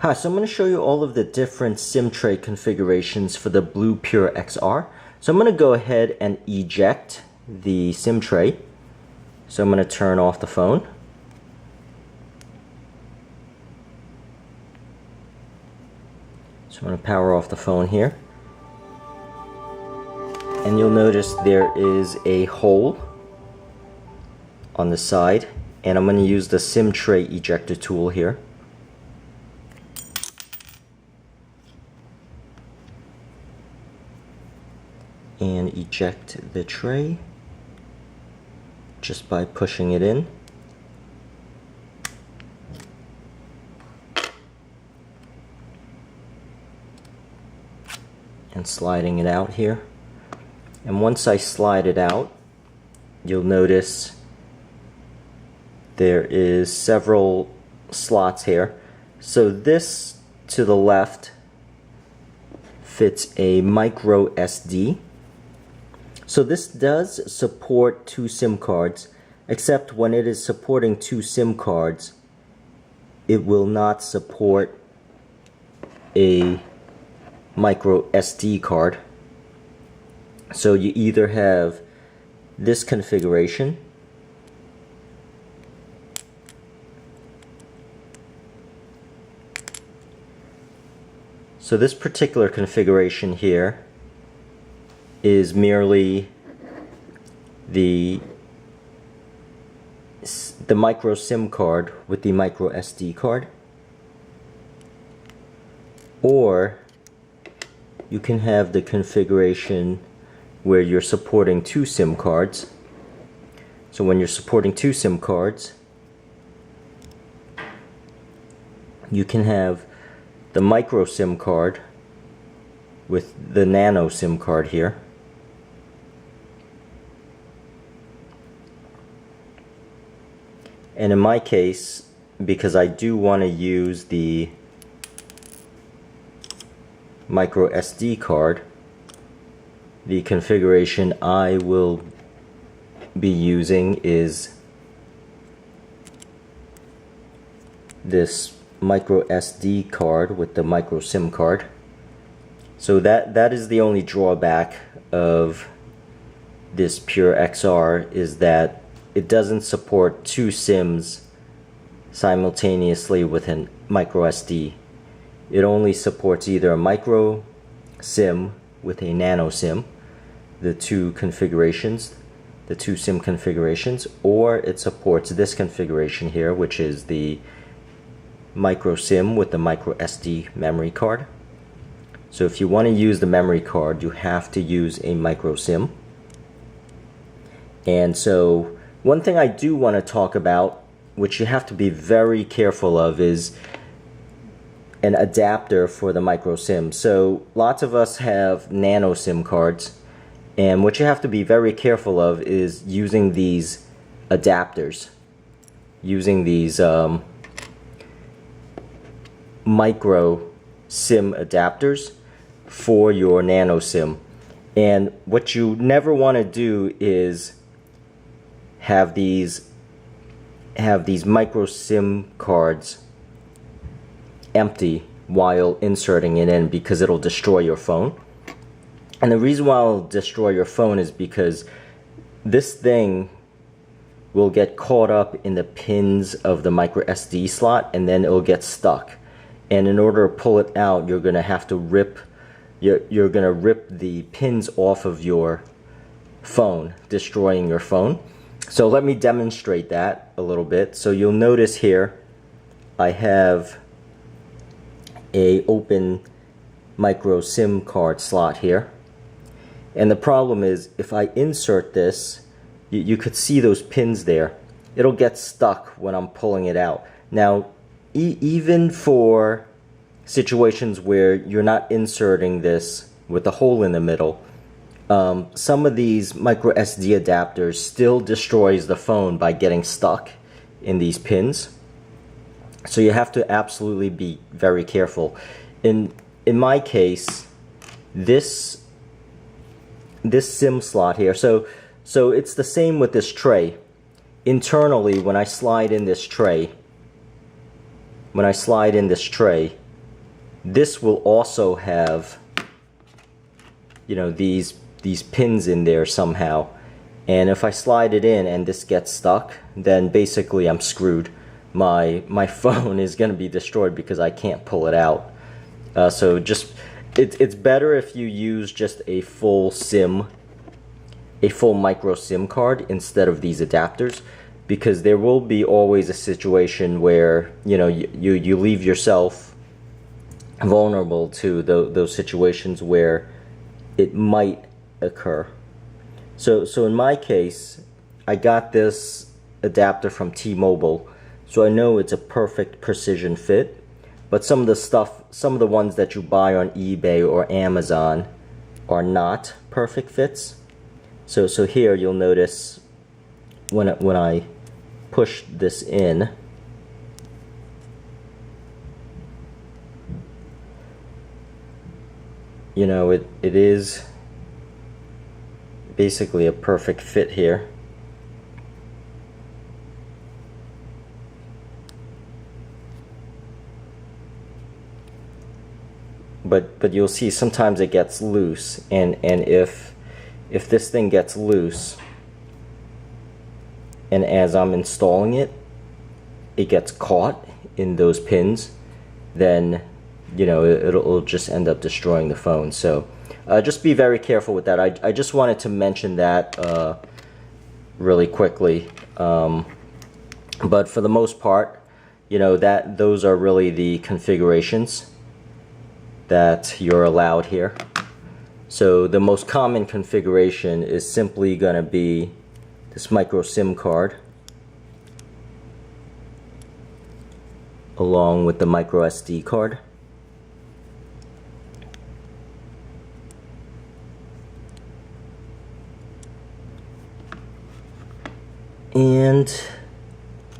Hi, so I'm going to show you all of the different SIM tray configurations for the BLU Pure XR. So I'm going to go ahead and eject the SIM tray. So I'm going to turn off the phone. So I'm going to power off the phone here. And you'll notice there is a hole on the side. And I'm going to use the SIM tray ejector tool here. And eject the tray just by pushing it in. And sliding it out here. And once I slide it out, you'll notice there is several slots here. So this to the left fits a microSD. So this does support 2 SIM cards, except when it is supporting 2 SIM cards, it will not support a microSD card. So you either have this configuration, so this particular configuration here is merely the micro SIM card with the micro SD card, or you can have the configuration where you're supporting 2 SIM cards. So when you're supporting 2 SIM cards, you can have the micro SIM card with the nano SIM card here. And in my case, because I do want to use the micro SD card, the configuration I will be using is this micro SD card with the micro SIM card. So that is the only drawback of this Pure XR, is that it doesn't support 2 SIMs simultaneously with a micro SD. It only supports either a micro SIM with a nano SIM, the 2 configurations, the 2 SIM configurations, or it supports this configuration here, which is the micro SIM with the micro SD memory card. So if you want to use the memory card, you have to use a micro SIM. And so one thing I do want to talk about, which you have to be very careful of, is an adapter for the micro SIM. So lots of us have nano SIM cards, and what you have to be very careful of is using these adapters, using these micro SIM adapters for your nano SIM. And what you never want to do is have these micro SIM cards empty while inserting it in, because it'll destroy your phone. And the reason why it'll destroy your phone is because this thing will get caught up in the pins of the micro SD slot, and then it'll get stuck. And in order to pull it out, you're gonna have to rip the pins off of your phone, destroying your phone. So let me demonstrate that a little bit. So you'll notice here I have a open micro SIM card slot here, and the problem is if I insert this, you could see those pins there. It'll get stuck when I'm pulling it out. Now even for situations where you're not inserting this with a hole in the middle, some of these micro SD adapters still destroys the phone by getting stuck in these pins. So you have to absolutely be very careful. In my case, this SIM slot here, so it's the same with this tray. Internally, when I slide in this tray, this will also have, you know, these pins in there somehow, and if I slide it in and this gets stuck, then basically I'm screwed. My phone is going to be destroyed because I can't pull it out. So just it's better if you use just a full SIM, a full micro SIM card instead of these adapters, because there will be always a situation where, you know, you leave yourself vulnerable to those situations where it might occur. So in my case, I got this adapter from T-Mobile, so I know it's a perfect precision fit. But some of the ones that you buy on eBay or Amazon are not perfect fits. So here you'll notice when I push this in, you know, it is basically a perfect fit here. But you'll see sometimes it gets loose, and if this thing gets loose, and as I'm installing it, it gets caught in those pins, then, you know, it'll just end up destroying the phone. So just be very careful with that. I just wanted to mention that really quickly. But for the most part, you know, those are really the configurations that you're allowed here. So the most common configuration is simply going to be this micro SIM card along with the micro SD card. And,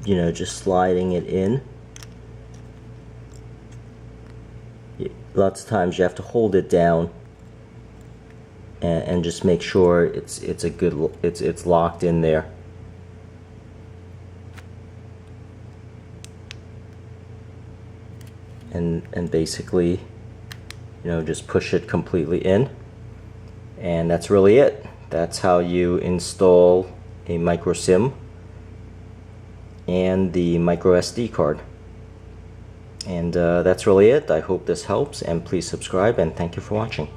you know, just sliding it in. Lots of times you have to hold it down and just make sure it's locked in there. And basically, you know, just push it completely in, and that's really it. That's how you install a micro SIM and the micro SD card. And that's really it. I hope this helps, and please subscribe, and thank you for watching.